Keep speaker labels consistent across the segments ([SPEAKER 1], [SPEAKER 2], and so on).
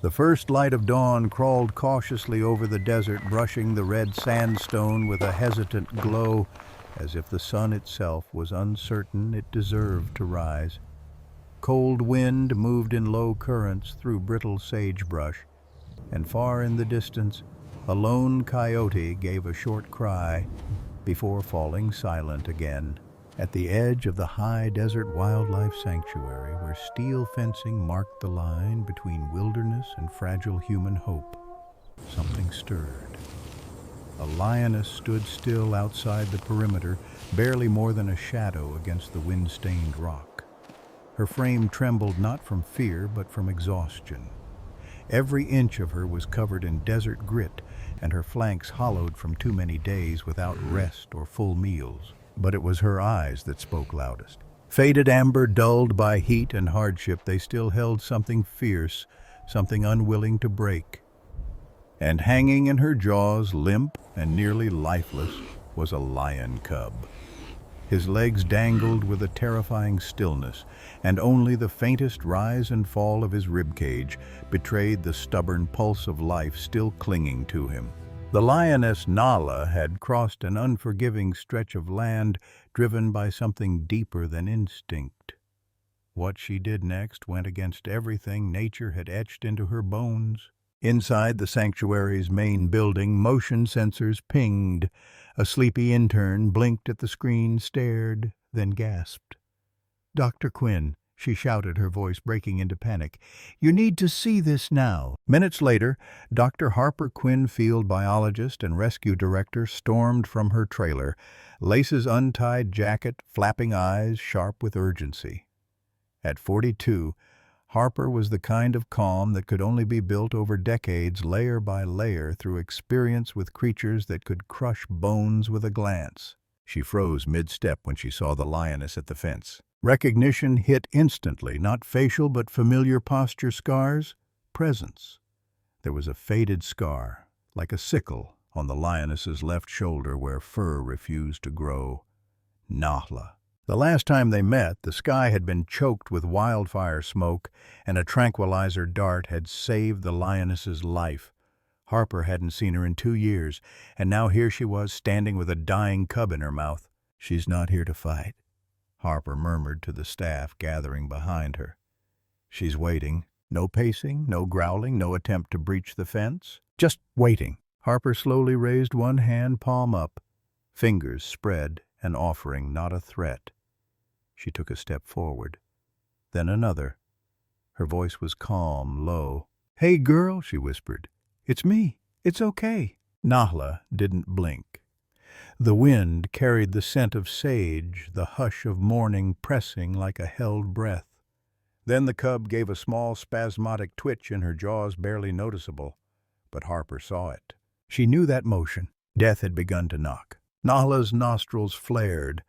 [SPEAKER 1] The first light of dawn crawled cautiously over the desert, brushing the red sandstone with a hesitant glow, as if the sun itself was uncertain it deserved to rise. Cold wind moved in low currents through brittle sagebrush, and far in the distance, a lone coyote gave a short cry before falling silent again. At the edge of the high desert wildlife sanctuary, where steel fencing marked the line between wilderness and fragile human hope, something stirred. A lioness stood still outside the perimeter, barely more than a shadow against the wind-stained rock. Her frame trembled not from fear, but from exhaustion. Every inch of her was covered in desert grit, and her flanks hollowed from too many days without rest or full meals. But it was her eyes that spoke loudest. Faded amber, dulled by heat and hardship, they still held something fierce, something unwilling to break. And hanging in her jaws, limp and nearly lifeless, was a lion cub. His legs dangled with a terrifying stillness, and only the faintest rise and fall of his ribcage betrayed the stubborn pulse of life still clinging to him. The lioness Nala had crossed an unforgiving stretch of land, driven by something deeper than instinct. What she did next went against everything nature had etched into her bones. Inside the sanctuary's main building, motion sensors pinged. A sleepy intern blinked at the screen, stared, then gasped. "Dr. Quinn," she shouted, her voice breaking into panic. "You need to see this now." Minutes later, Dr. Harper Quinn, field biologist and rescue director, stormed from her trailer, laces untied jacket, flapping eyes sharp with urgency. At 42, Harper was the kind of calm that could only be built over decades, layer by layer, through experience with creatures that could crush bones with a glance. She froze mid-step when she saw the lioness at the fence. Recognition hit instantly, not facial but familiar posture scars, presence. There was a faded scar, like a sickle, on the lioness's left shoulder where fur refused to grow. Nahla. The last time they met, the sky had been choked with wildfire smoke, and a tranquilizer dart had saved the lioness's life. Harper hadn't seen her in 2 years, and now here she was, standing with a dying cub in her mouth. "She's not here to fight," Harper murmured to the staff gathering behind her. "She's waiting. No pacing, no growling, no attempt to breach the fence. Just waiting." Harper slowly raised one hand, palm up, fingers spread, an offering, not a threat. She took a step forward, then another. Her voice was calm, low. "Hey, girl," she whispered. "It's me. It's okay." Nahla didn't blink. The wind carried the scent of sage, the hush of morning pressing like a held breath. Then the cub gave a small spasmodic twitch in her jaws, barely noticeable, but Harper saw it. She knew that motion. Death had begun to knock. Nahla's nostrils flared,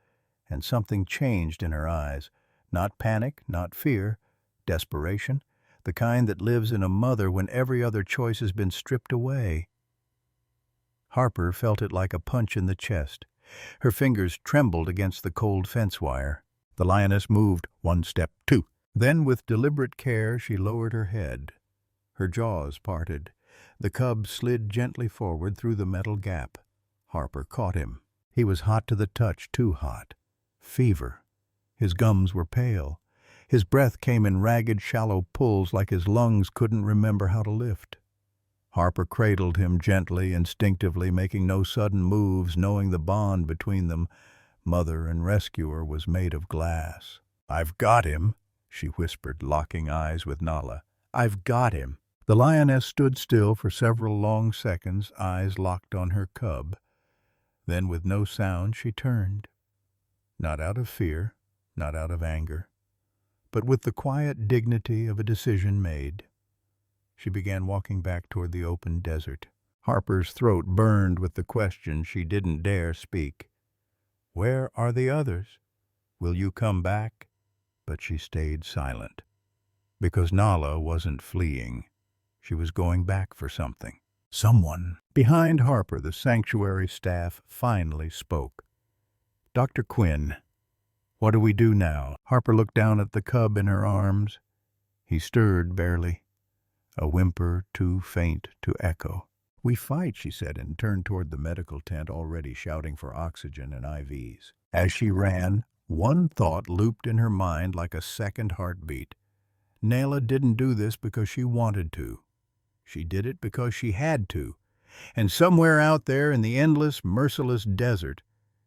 [SPEAKER 1] and something changed in her eyes. Not panic, not fear, desperation, the kind that lives in a mother when every other choice has been stripped away. Harper felt it like a punch in the chest. Her fingers trembled against the cold fence wire. The lioness moved, 1 step, 2. Then, with deliberate care, she lowered her head. Her jaws parted. The cub slid gently forward through the metal gap. Harper caught him. He was hot to the touch, too hot. Fever. His gums were pale. His breath came in ragged, shallow pulls, like his lungs couldn't remember how to lift. Harper cradled him gently, instinctively, making no sudden moves, knowing the bond between them, mother and rescuer, was made of glass. "I've got him," she whispered, locking eyes with Nala. "I've got him." The lioness stood still for several long seconds, eyes locked on her cub. Then, with no sound, she turned. Not out of fear, not out of anger, but with the quiet dignity of a decision made. She began walking back toward the open desert. Harper's throat burned with the question she didn't dare speak. "Where are the others? Will you come back?" But she stayed silent. Because Nala wasn't fleeing. She was going back for something. Someone. Behind Harper, the sanctuary staff finally spoke. "Dr. Quinn, what do we do now?" Harper looked down at the cub in her arms. He stirred barely. a whimper too faint to echo. "We fight," she said, and turned toward the medical tent, already shouting for oxygen and IVs. As she ran, one thought looped in her mind like a second heartbeat. Nayla didn't do this because she wanted to. She did it because she had to. And somewhere out there in the endless, merciless desert,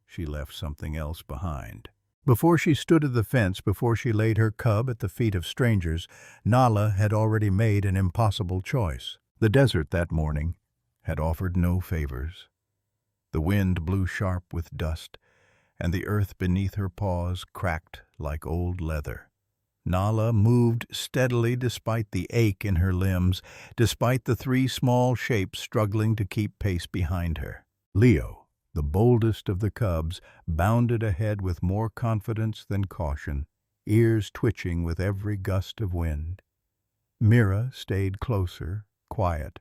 [SPEAKER 1] she left something else behind. Before she stood at the fence, before she laid her cub at the feet of strangers, Nala had already made an impossible choice. The desert that morning had offered no favors. The wind blew sharp with dust, and the earth beneath her paws cracked like old leather. Nala moved steadily despite the ache in her limbs, despite the three small shapes struggling to keep pace behind her. Leo, the boldest of the cubs, bounded ahead with more confidence than caution, ears twitching with every gust of wind. Mira stayed closer, quiet,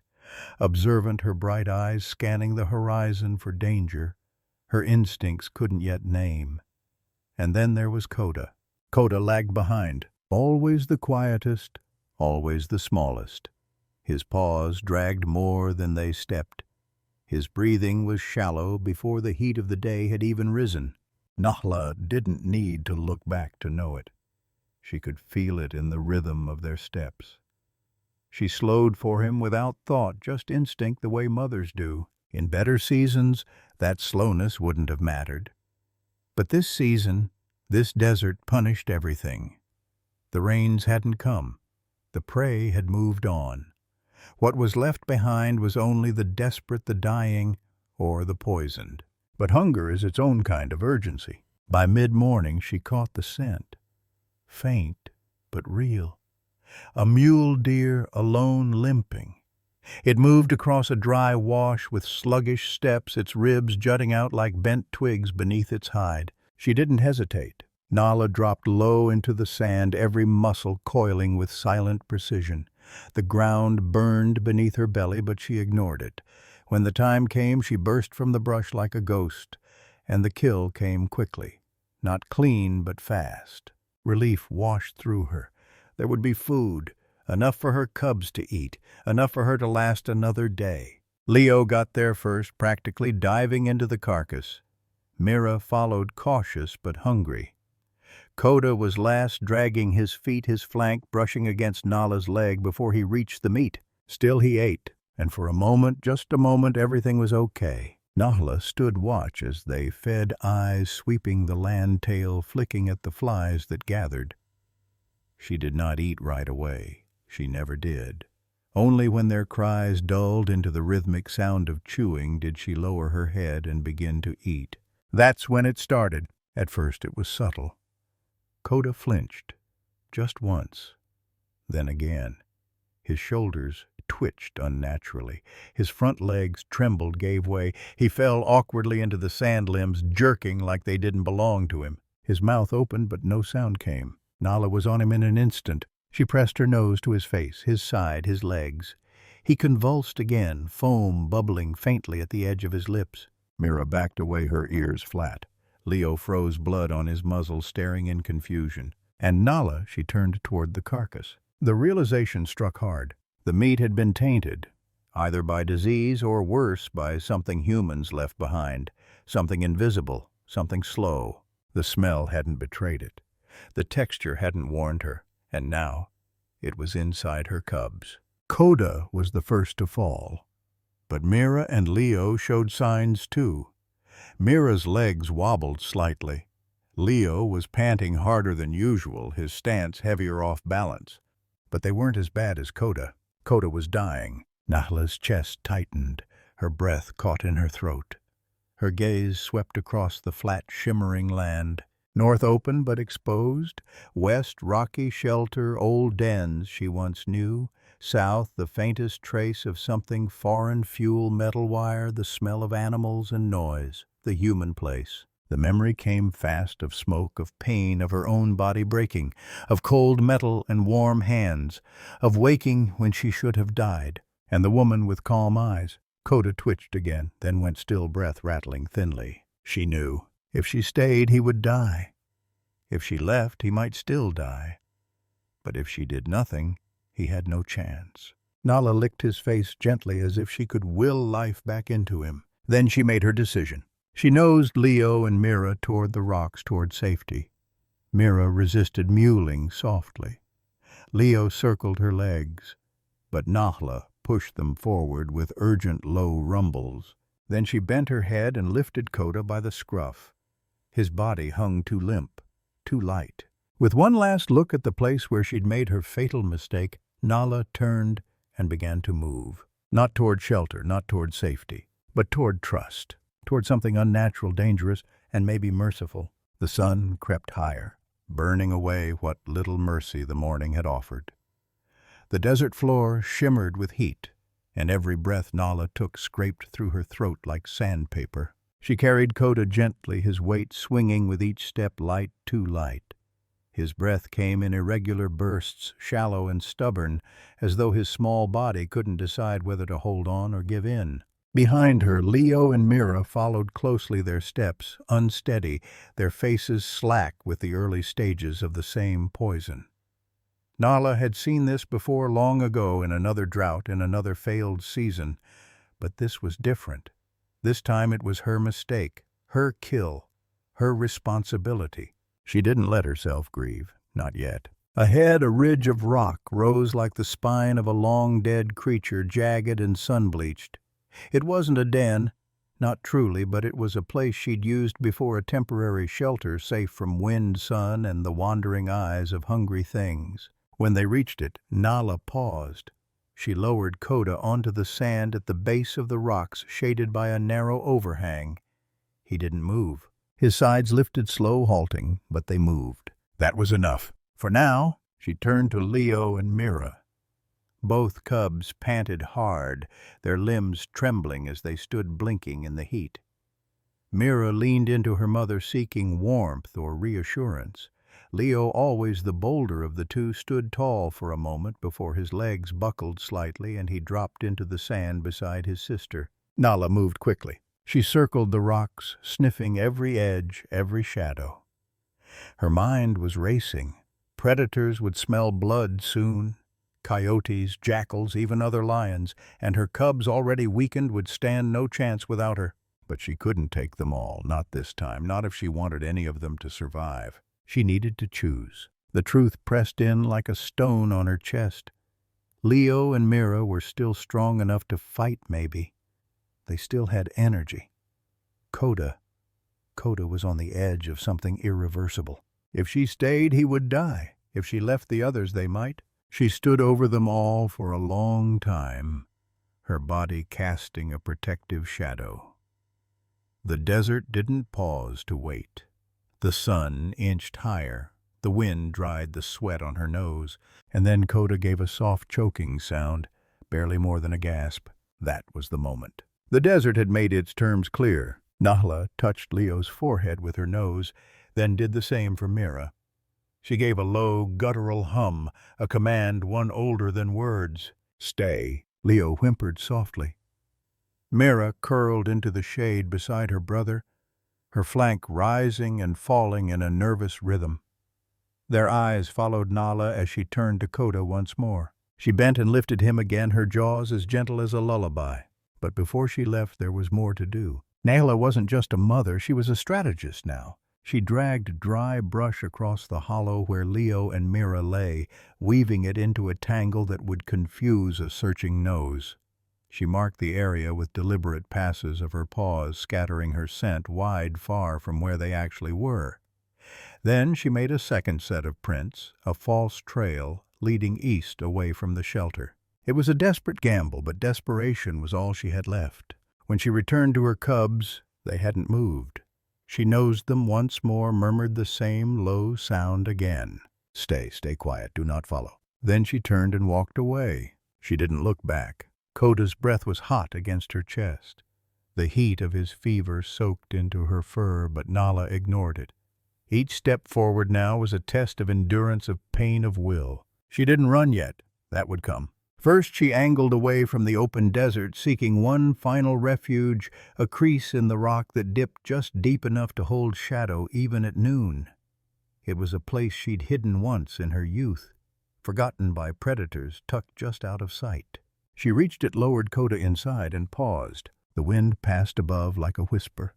[SPEAKER 1] observant, her bright eyes scanning the horizon for danger her instincts couldn't yet name. And then there was Coda. Coda lagged behind, always the quietest, always the smallest. His paws dragged more than they stepped. His breathing was shallow before the heat of the day had even risen. Nahla didn't need to look back to know it. She could feel it in the rhythm of their steps. She slowed for him without thought, just instinct, the way mothers do. In better seasons, that slowness wouldn't have mattered. But this season, this desert punished everything. The rains hadn't come. The prey had moved on. What was left behind was only the desperate, the dying, or the poisoned. But hunger is its own kind of urgency. By mid-morning she caught the scent. Faint, but real. A mule deer alone limping. It moved across a dry wash with sluggish steps, its ribs jutting out like bent twigs beneath its hide. She didn't hesitate. Nala dropped low into the sand, every muscle coiling with silent precision. The ground burned beneath her belly, but she ignored it. When the time came, she burst from the brush like a ghost, and the kill came quickly. Not clean, but fast. Relief washed through her. There would be food, enough for her cubs to eat, enough for her to last another day. Leo got there first, practically diving into the carcass. Mira followed, cautious but hungry. Coda was last, dragging his feet, his flank brushing against Nala's leg before he reached the meat. Still he ate, and for a moment, just a moment, everything was okay. Nala stood watch as they fed, eyes sweeping the land tail, flicking at the flies that gathered. She did not eat right away. She never did. Only when their cries dulled into the rhythmic sound of chewing did she lower her head and begin to eat. That's when it started. At first it was subtle. Coda flinched, just once, then again. His shoulders twitched unnaturally. His front legs trembled, gave way. He fell awkwardly into the sand limbs, jerking like they didn't belong to him. His mouth opened, but no sound came. Nala was on him in an instant. She pressed her nose to his face, his side, his legs. He convulsed again, foam bubbling faintly at the edge of his lips. Mira backed away, her ears flat. Leo froze blood on his muzzle, staring in confusion. And Nala, she turned toward the carcass. The realization struck hard. The meat had been tainted, either by disease or worse, by something humans left behind, something invisible, something slow. The smell hadn't betrayed it. The texture hadn't warned her, and now it was inside her cubs. Coda was the first to fall, but Mira and Leo showed signs too. Mira's legs wobbled slightly. Leo was panting harder than usual, his stance heavier off balance. But they weren't as bad as Coda. Coda was dying. Nahla's chest tightened, her breath caught in her throat. Her gaze swept across the flat, shimmering land. North open but exposed, west rocky shelter, old dens she once knew, south the faintest trace of something foreign, fuel, metal wire, the smell of animals and noise, the human place. The memory came fast, of smoke, of pain, of her own body breaking, of cold metal and warm hands, of waking when she should have died, and the woman with calm eyes. Coda twitched again, then went still, breath rattling thinly. She knew. If she stayed, he would die. If she left, he might still die. But if she did nothing, he had no chance. Nala licked his face gently as if she could will life back into him. Then she made her decision. She nosed Leo and Mira toward the rocks toward safety. Mira resisted mewling softly. Leo circled her legs, but Nala pushed them forward with urgent low rumbles. Then she bent her head and lifted Kota by the scruff. His body hung too limp, too light. With one last look at the place where she'd made her fatal mistake, Nala turned and began to move. Not toward shelter, not toward safety, but toward trust, toward something unnatural, dangerous, and maybe merciful. The sun crept higher, burning away what little mercy the morning had offered. The desert floor shimmered with heat, and every breath Nala took scraped through her throat like sandpaper. She carried Kota gently, his weight swinging with each step light, too light. His breath came in irregular bursts, shallow and stubborn, as though his small body couldn't decide whether to hold on or give in. Behind her, Leo and Mira followed closely, their steps unsteady, their faces slack with the early stages of the same poison. Nala had seen this before long ago in another drought, in another failed season, but this was different. This time it was her mistake, her kill, her responsibility. She didn't let herself grieve, not yet. Ahead, a ridge of rock rose like the spine of a long-dead creature, jagged and sun-bleached. It wasn't a den, not truly, but it was a place she'd used before, a temporary shelter, safe from wind, sun, and the wandering eyes of hungry things. When they reached it, Nala paused. She lowered Kota onto the sand at the base of the rocks, shaded by a narrow overhang. He didn't move. His sides lifted, slow, halting, but they moved. That was enough. For now, she turned to Leo and Mira. Both cubs panted hard, their limbs trembling as they stood blinking in the heat. Mira leaned into her mother, seeking warmth or reassurance. Leo, always the bolder of the two, stood tall for a moment before his legs buckled slightly and he dropped into the sand beside his sister. Nala moved quickly. She circled the rocks, sniffing every edge, every shadow. Her mind was racing. Predators would smell blood soon. Coyotes, jackals, even other lions, and her cubs, already weakened, would stand no chance without her. But she couldn't take them all, not this time, not if she wanted any of them to survive. She needed to choose. The truth pressed in like a stone on her chest. Leo and Mira were still strong enough to fight, maybe. They still had energy. Kota was on the edge of something irreversible. If she stayed, he would die. If she left the others, they might. She stood over them all for a long time, her body casting a protective shadow. The desert didn't pause to wait. The sun inched higher. The wind dried the sweat on her nose, and then Kota gave a soft choking sound, barely more than a gasp. That was the moment. The desert had made its terms clear. Nala touched Leo's forehead with her nose, then did the same for Mira. She gave a low, guttural hum, a command one older than words. "Stay," Leo whimpered softly. Mira curled into the shade beside her brother, her flank rising and falling in a nervous rhythm. Their eyes followed Nala as she turned to Kota once more. She bent and lifted him again, her jaws as gentle as a lullaby. But before she left, there was more to do. Nala wasn't just a mother, she was a strategist now. She dragged dry brush across the hollow where Leo and Mira lay, weaving it into a tangle that would confuse a searching nose. She marked the area with deliberate passes of her paws, scattering her scent wide, far from where they actually were. Then she made a second set of prints, a false trail leading east away from the shelter. It was a desperate gamble, but desperation was all she had left. When she returned to her cubs, they hadn't moved. She nosed them once more, murmured the same low sound again. Stay quiet, do not follow." Then she turned and walked away. She didn't look back. Kota's breath was hot against her chest. The heat of his fever soaked into her fur, but Nala ignored it. Each step forward now was a test of endurance, of pain, of will. She didn't run yet. That would come. First she angled away from the open desert, seeking one final refuge, a crease in the rock that dipped just deep enough to hold shadow even at noon. It was a place she'd hidden once in her youth, forgotten by predators, tucked just out of sight. She reached it, lowered Coda inside, and paused. The wind passed above like a whisper.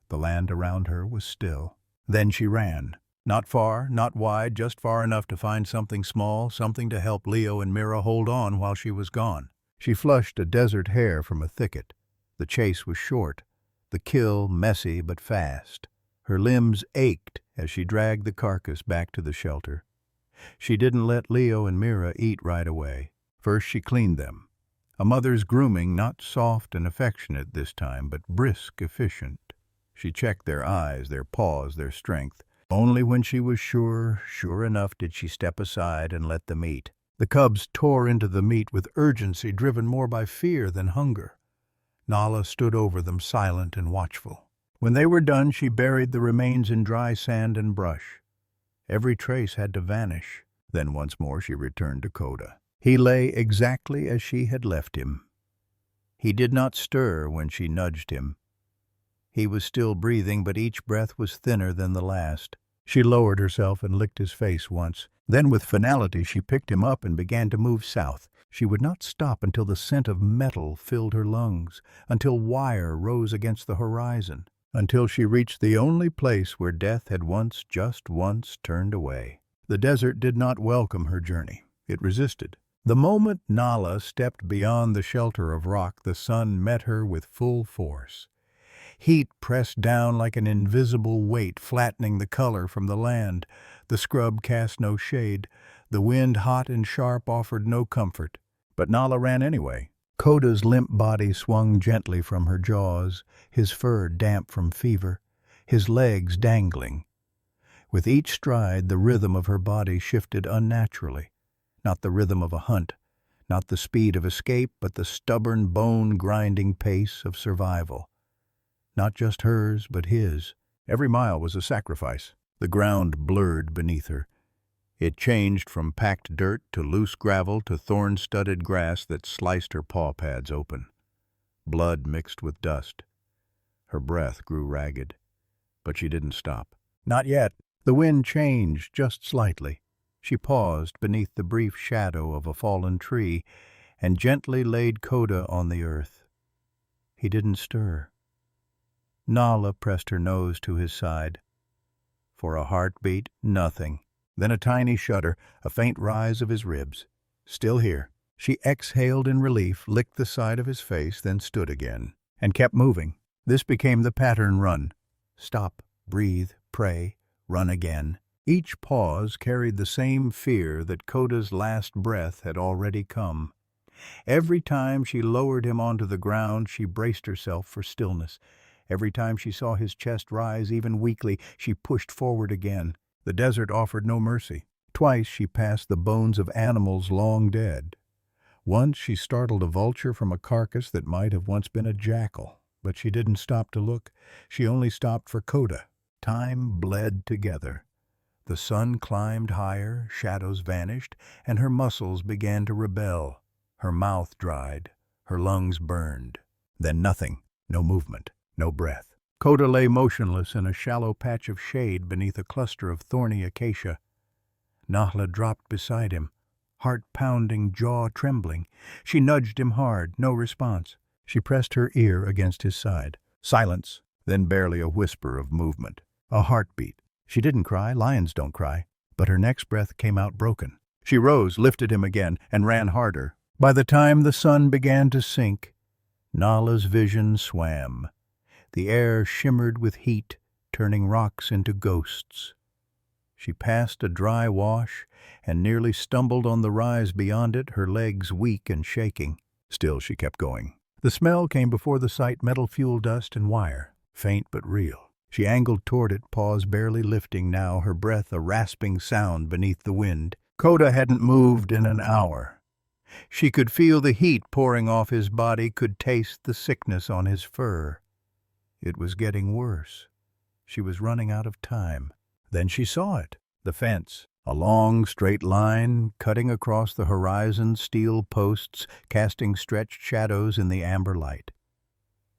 [SPEAKER 1] The land around her was still. Then she ran. Not far, not wide, just far enough to find something small, something to help Leo and Mira hold on while she was gone. She flushed a desert hare from a thicket. The chase was short, the kill messy but fast. Her limbs ached as she dragged the carcass back to the shelter. She didn't let Leo and Mira eat right away. First she cleaned them. A mother's grooming, not soft and affectionate this time, but brisk, efficient. She checked their eyes, their paws, their strength. Only when she was sure enough did she step aside and let them eat. The cubs tore into the meat with urgency, driven more by fear than hunger. Nala stood over them, silent and watchful. When they were done, she buried the remains in dry sand and brush. Every trace had to vanish. Then once more she returned to Coda. He lay exactly as she had left him. He did not stir when she nudged him. He was still breathing, but each breath was thinner than the last. She lowered herself and licked his face once. Then with finality she picked him up and began to move south. She would not stop until the scent of metal filled her lungs, until wire rose against the horizon, until she reached the only place where death had just once turned away. The desert did not welcome her journey. It resisted. The moment Nala stepped beyond the shelter of rock, the sun met her with full force. Heat pressed down like an invisible weight, flattening the color from the land. The scrub cast no shade. The wind, hot and sharp, offered no comfort. But Nala ran anyway. Coda's limp body swung gently from her jaws, his fur damp from fever, his legs dangling. With each stride, the rhythm of her body shifted unnaturally. Not the rhythm of a hunt, not the speed of escape, but the stubborn, bone-grinding pace of survival. Not just hers, but his. Every mile was a sacrifice. The ground blurred beneath her. It changed from packed dirt to loose gravel to thorn-studded grass that sliced her paw pads open. Blood mixed with dust. Her breath grew ragged. But she didn't stop. Not yet. The wind changed just slightly. She paused beneath the brief shadow of a fallen tree and gently laid Coda on the earth. He didn't stir. Nala pressed her nose to his side. For a heartbeat, nothing. Then a tiny shudder, a faint rise of his ribs. Still here. She exhaled in relief, licked the side of his face, then stood again, and kept moving. This became the pattern run. Stop, breathe, pray, run again. Each pause carried the same fear that Coda's last breath had already come. Every time she lowered him onto the ground, she braced herself for stillness. Every time she saw his chest rise, even weakly, she pushed forward again. The desert offered no mercy. Twice she passed the bones of animals long dead. Once she startled a vulture from a carcass that might have once been a jackal. But she didn't stop to look. She only stopped for Coda. Time bled together. The sun climbed higher, shadows vanished, and her muscles began to rebel. Her mouth dried, her lungs burned. Then nothing, no movement, no breath. Coda lay motionless in a shallow patch of shade beneath a cluster of thorny acacia. Nahla dropped beside him, heart pounding, jaw trembling. She nudged him hard, no response. She pressed her ear against his side. Silence, then barely a whisper of movement. A heartbeat. She didn't cry, lions don't cry, but her next breath came out broken. She rose, lifted him again, and ran harder. By the time the sun began to sink, Nala's vision swam. The air shimmered with heat, turning rocks into ghosts. She passed a dry wash and nearly stumbled on the rise beyond it, her legs weak and shaking. Still she kept going. The smell came before the sight, metal fuel dust and wire, faint but real. She angled toward it, paws barely lifting now, her breath a rasping sound beneath the wind. Coda hadn't moved in an hour. She could feel the heat pouring off his body, could taste the sickness on his fur. It was getting worse. She was running out of time. Then she saw it, the fence. A long, straight line cutting across the horizon, steel posts casting stretched shadows in the amber light.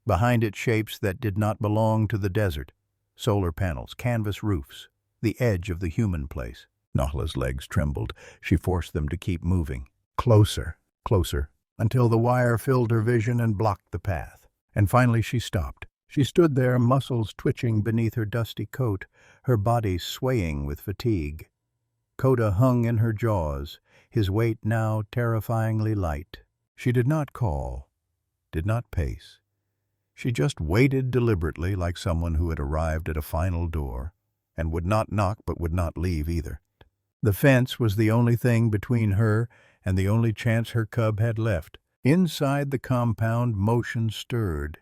[SPEAKER 1] Behind it, shapes that did not belong to the desert. Solar panels, canvas roofs, the edge of the human place. Nahla's legs trembled. She forced them to keep moving. Closer, closer. until the wire filled her vision and blocked the path. And finally she stopped. She stood there, muscles twitching beneath her dusty coat, her body swaying with fatigue. Coda hung in her jaws, his weight now terrifyingly light. She did not call, did not pace. She just waited deliberately like someone who had arrived at a final door, and would not knock but would not leave either. The fence was the only thing between her and the only chance her cub had left. Inside the compound, motion stirred.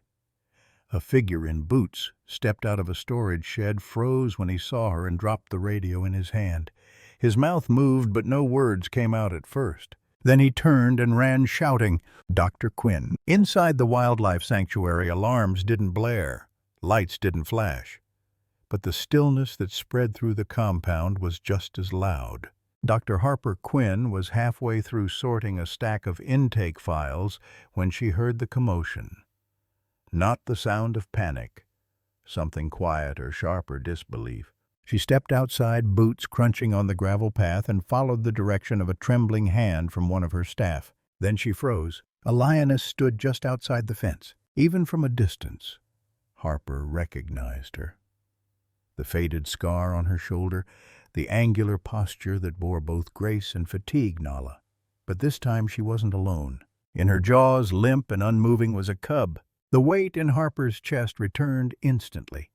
[SPEAKER 1] A figure in boots stepped out of a storage shed, froze when he saw her, and dropped the radio in his hand. His mouth moved, but no words came out at first. Then he turned and ran shouting, "Dr. Quinn." Inside the wildlife sanctuary, alarms didn't blare, lights didn't flash. But the stillness that spread through the compound was just as loud. Dr. Harper Quinn was halfway through sorting a stack of intake files when she heard the commotion. Not the sound of panic, something quieter, sharper disbelief. She stepped outside, boots crunching on the gravel path, and followed the direction of a trembling hand from one of her staff. Then she froze. A lioness stood just outside the fence. Even from a distance, Harper recognized her. The faded scar on her shoulder, the angular posture that bore both grace and fatigue, Nala. But this time she wasn't alone. In her jaws, limp and unmoving, was a cub. The weight in Harper's chest returned instantly.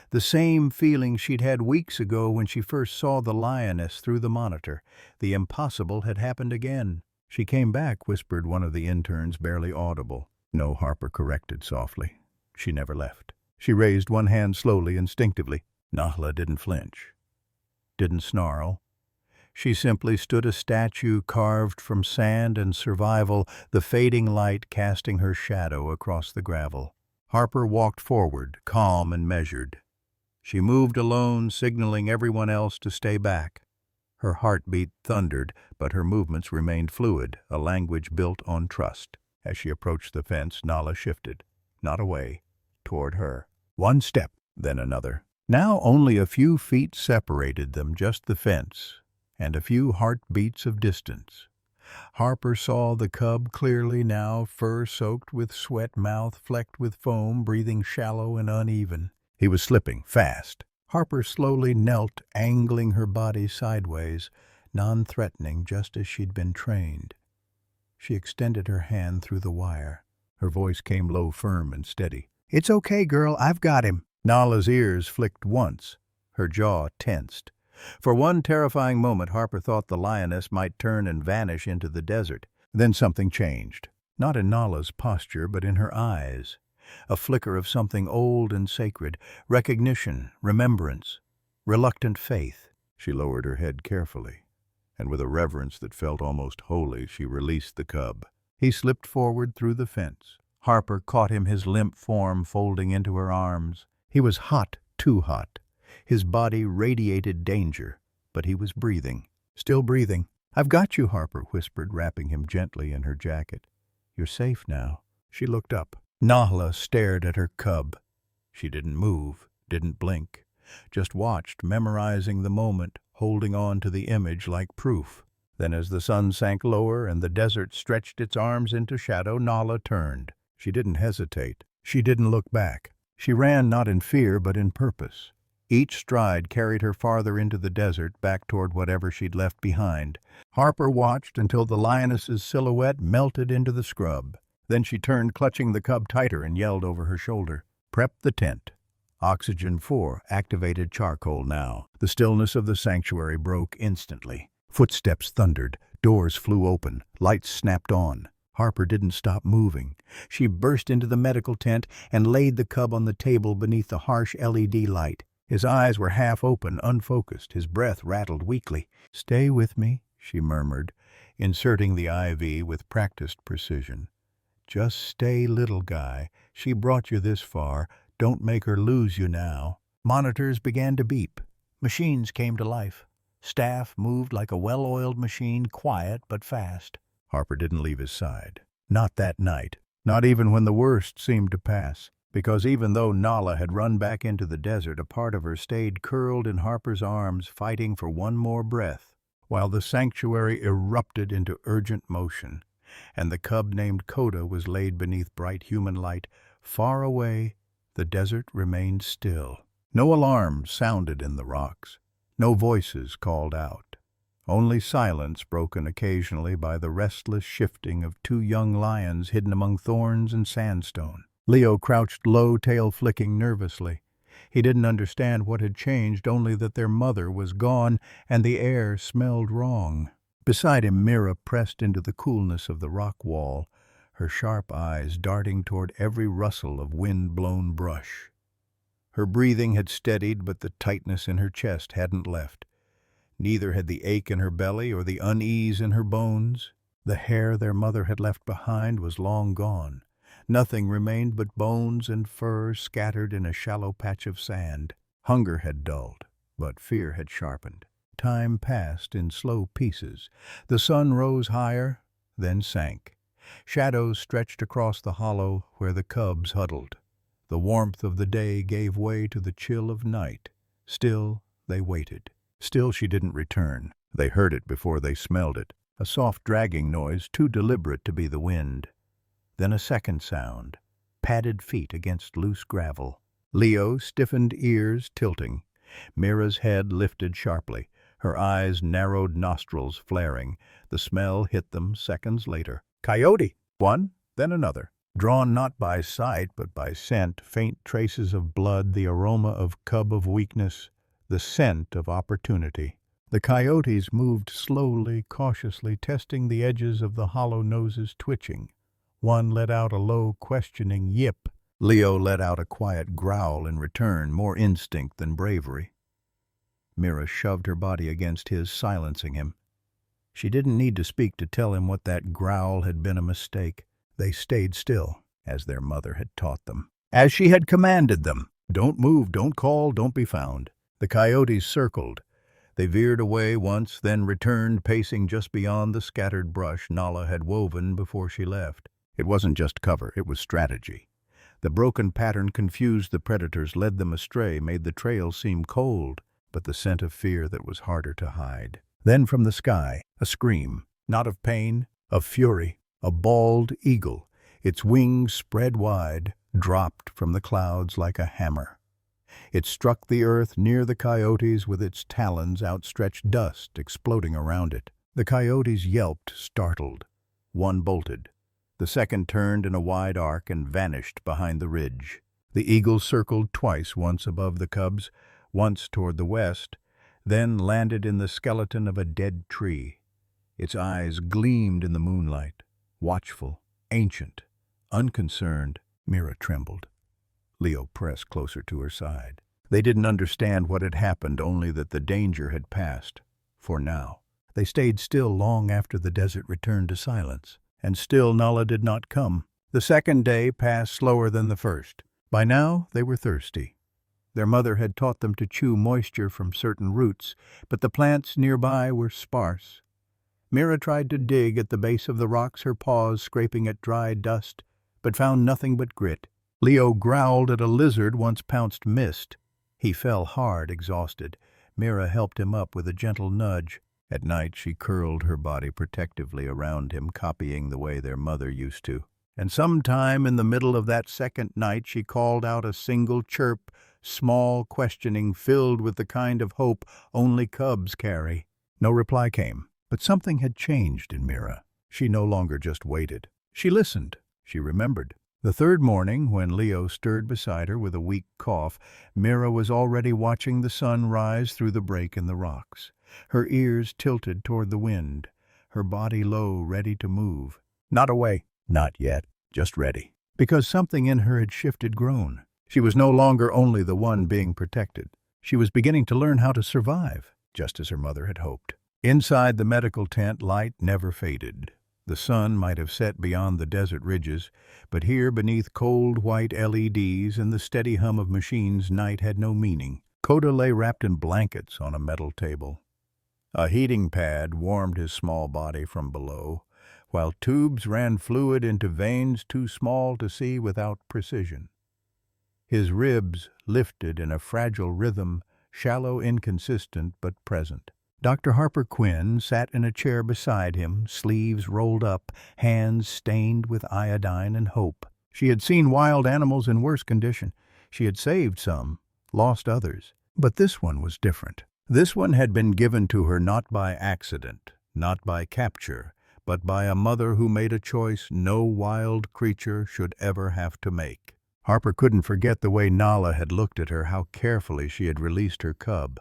[SPEAKER 1] The same feeling she'd had weeks ago when she first saw the lioness through the monitor. The impossible had happened again. "She came back," whispered one of the interns, barely audible. "No," Harper corrected softly. "She never left." She raised one hand slowly, instinctively. Nahla didn't flinch, didn't snarl. She simply stood a statue carved from sand and survival, the fading light casting her shadow across the gravel. Harper walked forward, calm and measured. She moved alone, signaling everyone else to stay back. Her heartbeat thundered, but her movements remained fluid, a language built on trust. As she approached the fence, Nala shifted, not away, toward her. One step, then another. Now only a few feet separated them, just the fence, and a few heartbeats of distance. Harper saw the cub clearly now, fur soaked with sweat, mouth flecked with foam, breathing shallow and uneven. He was slipping, fast. Harper slowly knelt, angling her body sideways, non-threatening, just as she'd been trained. She extended her hand through the wire. Her voice came low, firm and steady. "It's okay, girl, I've got him." Nala's ears flicked once. Her jaw tensed. For one terrifying moment, Harper thought the lioness might turn and vanish into the desert. Then something changed. Not in Nala's posture, but in her eyes. A flicker of something old and sacred. Recognition, remembrance, reluctant faith. She lowered her head carefully, and with a reverence that felt almost holy, she released the cub. He slipped forward through the fence. Harper caught him, his limp form folding into her arms. He was hot, too hot. His body radiated danger, but he was breathing, still breathing. "I've got you," Harper whispered, wrapping him gently in her jacket. "You're safe now." She looked up. Nahla stared at her cub. She didn't move, didn't blink, just watched, memorizing the moment, holding on to the image like proof. Then as the sun sank lower and the desert stretched its arms into shadow, Nahla turned. She didn't hesitate. She didn't look back. She ran not in fear but in purpose. Each stride carried her farther into the desert, back toward whatever she'd left behind. Harper watched until the lioness's silhouette melted into the scrub. Then she turned, clutching the cub tighter, and yelled over her shoulder, "Prep the tent." Oxygen 4 activated charcoal now. The stillness of the sanctuary broke instantly. Footsteps thundered, doors flew open, lights snapped on. Harper didn't stop moving. She burst into the medical tent and laid the cub on the table beneath the harsh LED light. His eyes were half open, unfocused. His breath rattled weakly. "Stay with me," she murmured, inserting the IV with practiced precision. "Just stay, little guy. She brought you this far. Don't make her lose you now." Monitors began to beep. Machines came to life. Staff moved like a well-oiled machine, quiet but fast. Harper didn't leave his side. Not that night. Not even when the worst seemed to pass. Because even though Nala had run back into the desert, a part of her stayed curled in Harper's arms, fighting for one more breath. While the sanctuary erupted into urgent motion, and the cub named Coda was laid beneath bright human light. Far away, the desert remained still. No alarms sounded in the rocks. No voices called out. Only silence broken occasionally by the restless shifting of two young lions hidden among thorns and sandstone. Leo crouched low, tail flicking nervously. He didn't understand what had changed, only that their mother was gone and the air smelled wrong. Beside him, Mira pressed into the coolness of the rock wall, her sharp eyes darting toward every rustle of wind-blown brush. Her breathing had steadied, but the tightness in her chest hadn't left. Neither had the ache in her belly or the unease in her bones. The hair their mother had left behind was long gone. Nothing remained but bones and fur scattered in a shallow patch of sand. Hunger had dulled, but fear had sharpened. Time passed in slow pieces. The sun rose higher, then sank. Shadows stretched across the hollow where the cubs huddled. The warmth of the day gave way to the chill of night. Still, they waited. Still she didn't return. They heard it before they smelled it, a soft dragging noise too deliberate to be the wind. Then a second sound, padded feet against loose gravel. Leo stiffened, ears tilting. Mira's head lifted sharply, her eyes narrowed, nostrils flaring. The smell hit them seconds later. Coyote! One, then another. Drawn not by sight but by scent, faint traces of blood, the aroma of cub of weakness, the scent of opportunity. The coyotes moved slowly, cautiously, testing the edges of the hollow noses, twitching. One let out a low, questioning yip. Leo let out a quiet growl in return, more instinct than bravery. Mira shoved her body against his, silencing him. She didn't need to speak to tell him what that growl had been a mistake. They stayed still, as their mother had taught them. As she had commanded them. Don't move, don't call, don't be found. The coyotes circled. They veered away once, then returned, pacing just beyond the scattered brush Nala had woven before she left. It wasn't just cover, it was strategy. The broken pattern confused the predators, led them astray, made the trail seem cold, but the scent of fear that was harder to hide. Then from the sky, a scream, not of pain, of fury. A bald eagle, its wings spread wide, dropped from the clouds like a hammer. It struck the earth near the coyotes with its talons outstretched, dust exploding around it. The coyotes yelped, startled. One bolted. The second turned in a wide arc and vanished behind the ridge. The eagle circled twice, once above the cubs, once toward the west, then landed in the skeleton of a dead tree. Its eyes gleamed in the moonlight. Watchful, ancient, unconcerned. Mira trembled. Leo pressed closer to her side. They didn't understand what had happened, only that the danger had passed. For now. They stayed still long after the desert returned to silence. And still Nala did not come. The second day passed slower than the first. By now they were thirsty. Their mother had taught them to chew moisture from certain roots, but the plants nearby were sparse. Mira tried to dig at the base of the rocks, her paws scraping at dry dust, but found nothing but grit. Leo growled at a lizard once pounced mist. He fell hard, exhausted. Mira helped him up with a gentle nudge. At night she curled her body protectively around him, copying the way their mother used to. And sometime in the middle of that second night she called out a single chirp, small, questioning, filled with the kind of hope only cubs carry. No reply came. But something had changed in Mira. She no longer just waited. She listened. She remembered. The third morning, when Leo stirred beside her with a weak cough, Mira was already watching the sun rise through the break in the rocks. Her ears tilted toward the wind, her body low, ready to move. Not away. Not yet. Just ready. Because something in her had shifted, grown. She was no longer only the one being protected. She was beginning to learn how to survive, just as her mother had hoped. Inside the medical tent, light never faded. The sun might have set beyond the desert ridges, but here beneath cold white LEDs and the steady hum of machines, night had no meaning. Coda lay wrapped in blankets on a metal table. A heating pad warmed his small body from below, while tubes ran fluid into veins too small to see without precision. His ribs lifted in a fragile rhythm, shallow, inconsistent, but present. Dr. Harper Quinn sat in a chair beside him, sleeves rolled up, hands stained with iodine and hope. She had seen wild animals in worse condition. She had saved some, lost others. But this one was different. This one had been given to her not by accident, not by capture, but by a mother who made a choice no wild creature should ever have to make. Harper couldn't forget the way Nala had looked at her, how carefully she had released her cub,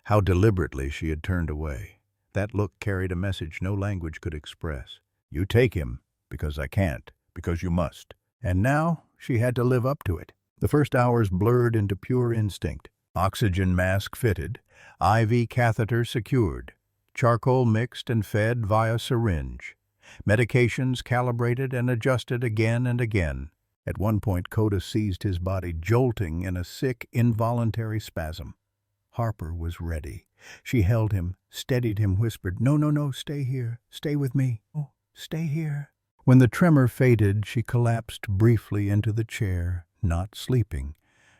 [SPEAKER 1] how deliberately she had turned away. That look carried a message no language could express. You take him, because I can't, because you must. And now she had to live up to it. The first hours blurred into pure instinct. Oxygen mask fitted, IV catheter secured, charcoal mixed and fed via syringe, medications calibrated and adjusted again and again. At one point, Coda seized his body, jolting in a sick, involuntary spasm. Harper was ready. She held him, steadied him, whispered, "No, no, no, stay here. Stay with me. Oh, stay here." When the tremor faded, she collapsed briefly into the chair, not sleeping,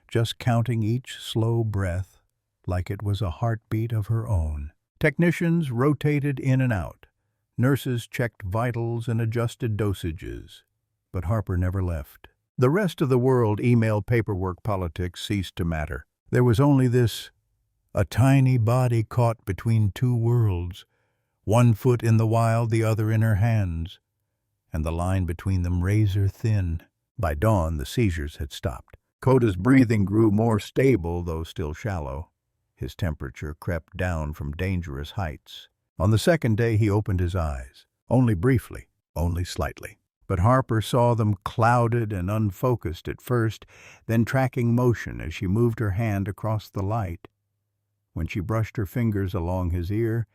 [SPEAKER 1] just counting each slow breath like it was a heartbeat of her own. Technicians rotated in and out. Nurses checked vitals and adjusted dosages. But Harper never left. The rest of the world, email, paperwork, politics, ceased to matter. There was only this, a tiny body caught between two worlds, one foot in the wild, the other in her hands, and the line between them razor thin. By dawn, the seizures had stopped. Coda's breathing grew more stable, though still shallow. His temperature crept down from dangerous heights. On the second day, he opened his eyes. Only briefly, only slightly. But Harper saw them clouded and unfocused at first, then tracking motion as she moved her hand across the light. When she brushed her fingers along his ear,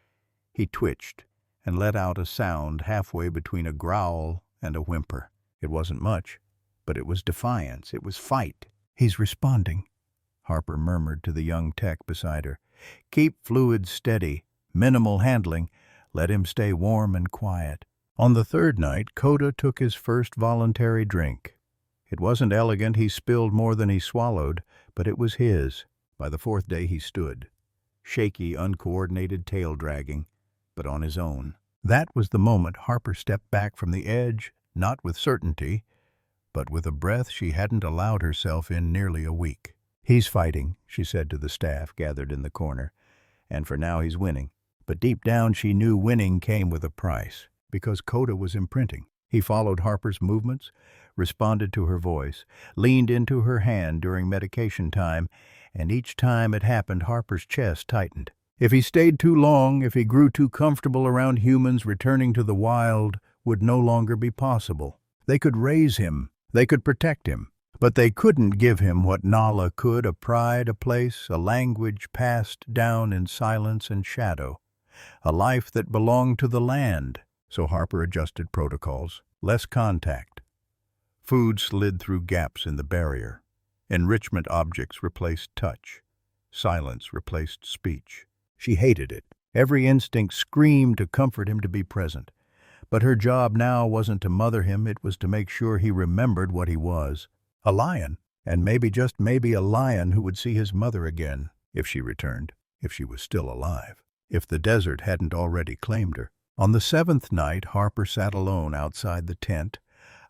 [SPEAKER 1] he twitched and let out a sound halfway between a growl and a whimper. It wasn't much, but it was defiance. It was fight. "He's responding," Harper murmured to the young tech beside her. "Keep fluids steady, minimal handling. Let him stay warm and quiet." On the third night, Coda took his first voluntary drink. It wasn't elegant, he spilled more than he swallowed, but it was his. By the fourth day he stood, shaky, uncoordinated tail dragging, but on his own. That was the moment Harper stepped back from the edge, not with certainty, but with a breath she hadn't allowed herself in nearly a week. "He's fighting," she said to the staff gathered in the corner, "and for now he's winning." But deep down she knew winning came with a price. Because Coda was imprinting. He followed Harper's movements, responded to her voice, leaned into her hand during medication time, and each time it happened, Harper's chest tightened. If he stayed too long, if he grew too comfortable around humans, returning to the wild would no longer be possible. They could raise him, they could protect him, but they couldn't give him what Nala could, a pride, a place, a language passed down in silence and shadow, a life that belonged to the land. So Harper adjusted protocols. Less contact. Food slid through gaps in the barrier. Enrichment objects replaced touch. Silence replaced speech. She hated it. Every instinct screamed to comfort him, to be present. But her job now wasn't to mother him, it was to make sure he remembered what he was. A lion. And maybe, just maybe, a lion who would see his mother again, if she returned, if she was still alive, if the desert hadn't already claimed her. On the seventh night, Harper sat alone outside the tent,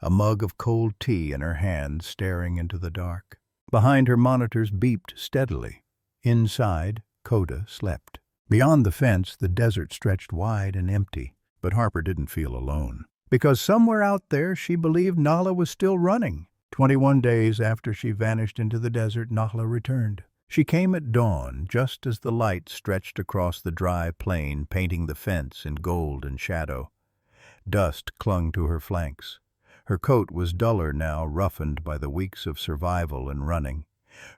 [SPEAKER 1] a mug of cold tea in her hand, staring into the dark. Behind her, monitors beeped steadily. Inside, Coda slept. Beyond the fence, the desert stretched wide and empty. But Harper didn't feel alone. Because somewhere out there, she believed Nala was still running. 21 days after she vanished into the desert, Nala returned. She came at dawn, just as the light stretched across the dry plain, painting the fence in gold and shadow. Dust clung to her flanks. Her coat was duller now, roughened by the weeks of survival and running.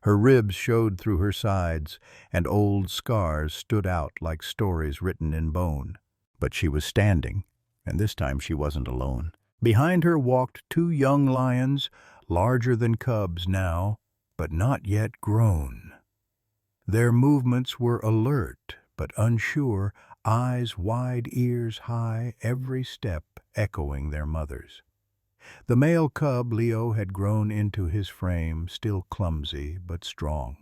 [SPEAKER 1] Her ribs showed through her sides, and old scars stood out like stories written in bone. But she was standing, and this time she wasn't alone. Behind her walked two young lions, larger than cubs now, but not yet grown. Their movements were alert but unsure, eyes wide, ears high, every step echoing their mother's. The male cub, Leo, had grown into his frame, still clumsy but strong.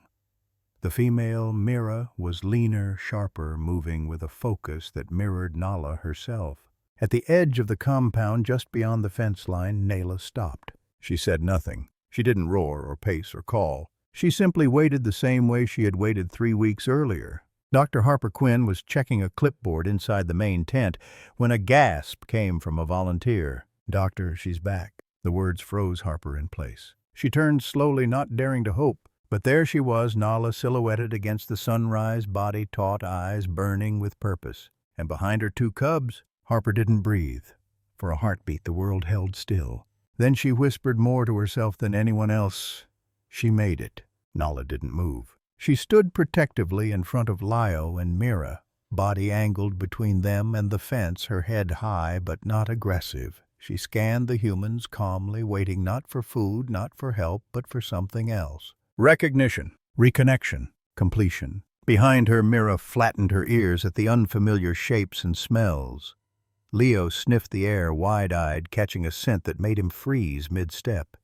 [SPEAKER 1] The female, Mira, was leaner, sharper, moving with a focus that mirrored Nala herself. At the edge of the compound, just beyond the fence line, Nayla stopped. She said nothing. She didn't roar or pace or call. She simply waited the same way she had waited 3 weeks earlier. Dr. Harper Quinn was checking a clipboard inside the main tent when a gasp came from a volunteer. "Doctor, she's back." The words froze Harper in place. She turned slowly, not daring to hope. But there she was, Nala silhouetted against the sunrise, body taut, eyes burning with purpose. And behind her 2 cubs, Harper didn't breathe. For a heartbeat, the world held still. Then she whispered more to herself than anyone else. She made it. Nala didn't move. She stood protectively in front of Lio and Mira, body angled between them and the fence, her head high but not aggressive. She scanned the humans calmly, waiting not for food, not for help, but for something else. Recognition, reconnection, completion. Behind her, Mira flattened her ears at the unfamiliar shapes and smells. Leo sniffed the air wide-eyed, catching a scent that made him freeze mid-step.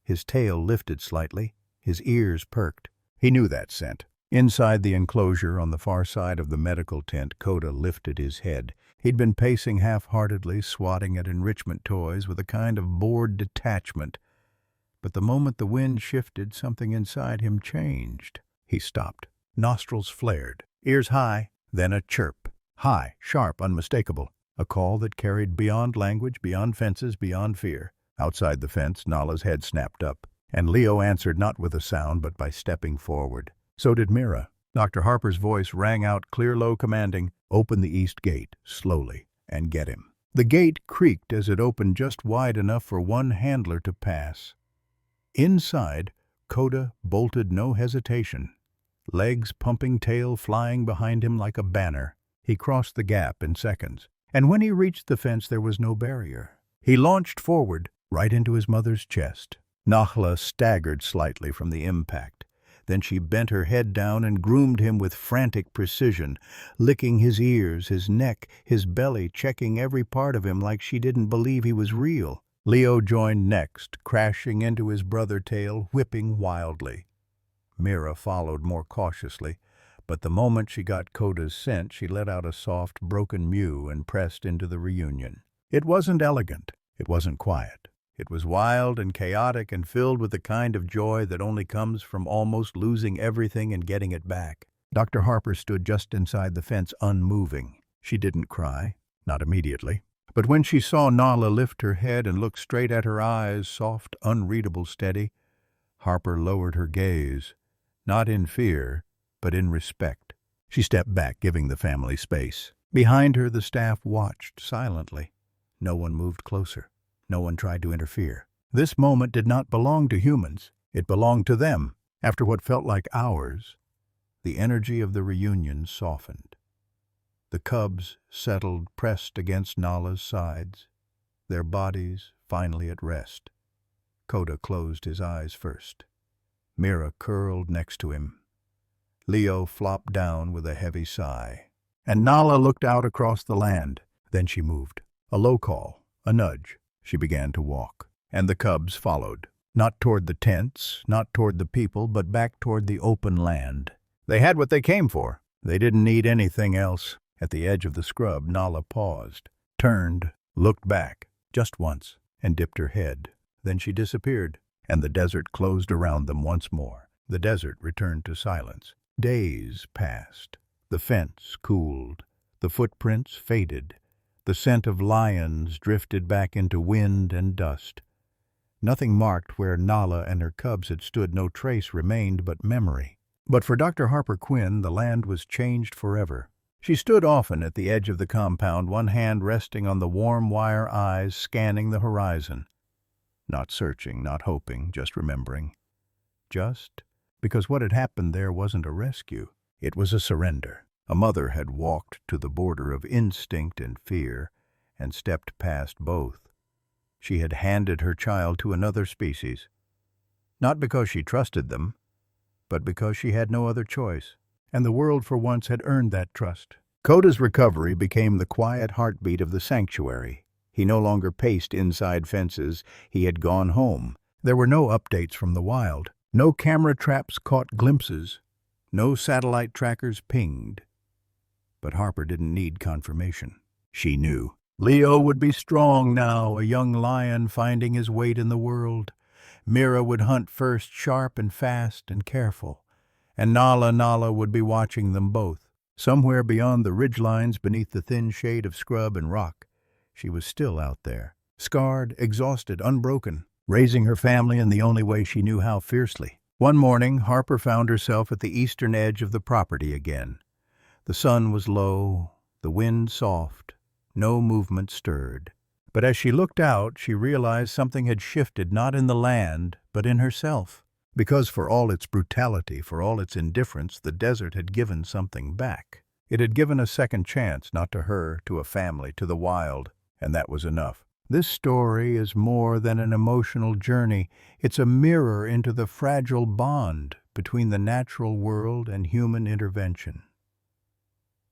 [SPEAKER 1] His tail lifted slightly, his ears perked. He knew that scent. Inside the enclosure on the far side of the medical tent, Coda lifted his head. He'd been pacing half-heartedly, swatting at enrichment toys with a kind of bored detachment. But the moment the wind shifted, something inside him changed. He stopped. Nostrils flared, ears high, then a chirp. High, sharp, unmistakable. A call that carried beyond language, beyond fences, beyond fear. Outside the fence, Nala's head snapped up, and Leo answered not with a sound but by stepping forward. So did Mira. Dr. Harper's voice rang out clear, low, commanding, "Open the east gate, slowly, and get him." The gate creaked as it opened just wide enough for one handler to pass. Inside, Coda bolted no hesitation. Legs pumping, tail flying behind him like a banner. He crossed the gap in seconds. And when he reached the fence, there was no barrier. He launched forward, right into his mother's chest. Nahla staggered slightly from the impact. Then she bent her head down and groomed him with frantic precision, licking his ears, his neck, his belly, checking every part of him like she didn't believe he was real. Leo joined next, crashing into his brother tail, whipping wildly. Mira followed more cautiously, but the moment she got Coda's scent, she let out a soft, broken mew and pressed into the reunion. It wasn't elegant. It wasn't quiet. It was wild and chaotic and filled with the kind of joy that only comes from almost losing everything and getting it back. Dr. Harper stood just inside the fence, unmoving. She didn't cry, not immediately. But when she saw Nala lift her head and look straight at her eyes, soft, unreadable, steady, Harper lowered her gaze, not in fear, but in respect. She stepped back, giving the family space. Behind her, the staff watched silently. No one moved closer. No one tried to interfere. This moment did not belong to humans. It belonged to them. After what felt like hours, the energy of the reunion softened. The cubs settled, pressed against Nala's sides, their bodies finally at rest. Coda closed his eyes first. Mira curled next to him. Leo flopped down with a heavy sigh. And Nala looked out across the land. Then she moved. A low call, a nudge. She began to walk. And the cubs followed. Not toward the tents, not toward the people, but back toward the open land. They had what they came for. They didn't need anything else. At the edge of the scrub, Nala paused, turned, looked back, just once, and dipped her head. Then she disappeared, and the desert closed around them once more. The desert returned to silence. Days passed. The fence cooled. The footprints faded. The scent of lions drifted back into wind and dust. Nothing marked where Nala and her cubs had stood. No trace remained but memory. But for Dr. Harper Quinn, the land was changed forever. She stood often at the edge of the compound, one hand resting on the warm wire eyes, scanning the horizon. Not searching, not hoping, just remembering. Just because what had happened there wasn't a rescue. It was a surrender. A mother had walked to the border of instinct and fear and stepped past both. She had handed her child to another species. Not because she trusted them, but because she had no other choice. And the world for once had earned that trust. Coda's recovery became the quiet heartbeat of the sanctuary. He no longer paced inside fences. He had gone home. There were no updates from the wild. No camera traps caught glimpses. No satellite trackers pinged, but Harper didn't need confirmation. She knew. Leo would be strong now, a young lion finding his weight in the world. Mira would hunt first, sharp and fast and careful, and Nala would be watching them both. Somewhere beyond the ridgelines, beneath the thin shade of scrub and rock, she was still out there, scarred, exhausted, unbroken, raising her family in the only way she knew how fiercely. One morning, Harper found herself at the eastern edge of the property again. The sun was low, the wind soft, no movement stirred. But as she looked out, she realized something had shifted not in the land, but in herself. Because for all its brutality, for all its indifference, the desert had given something back. It had given a second chance, not to her, to a family, to the wild, and that was enough. This story is more than an emotional journey. It's a mirror into the fragile bond between the natural world and human intervention.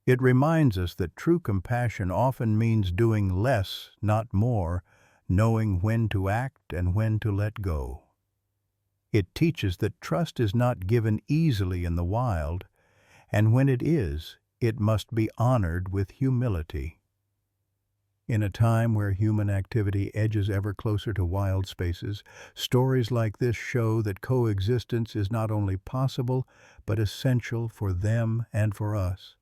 [SPEAKER 1] It reminds us that true compassion often means doing less, not more, knowing when to act and when to let go. It teaches that trust is not given easily in the wild, and when it is, it must be honored with humility. In a time where human activity edges ever closer to wild spaces, stories like this show that coexistence is not only possible, but essential for them and for us.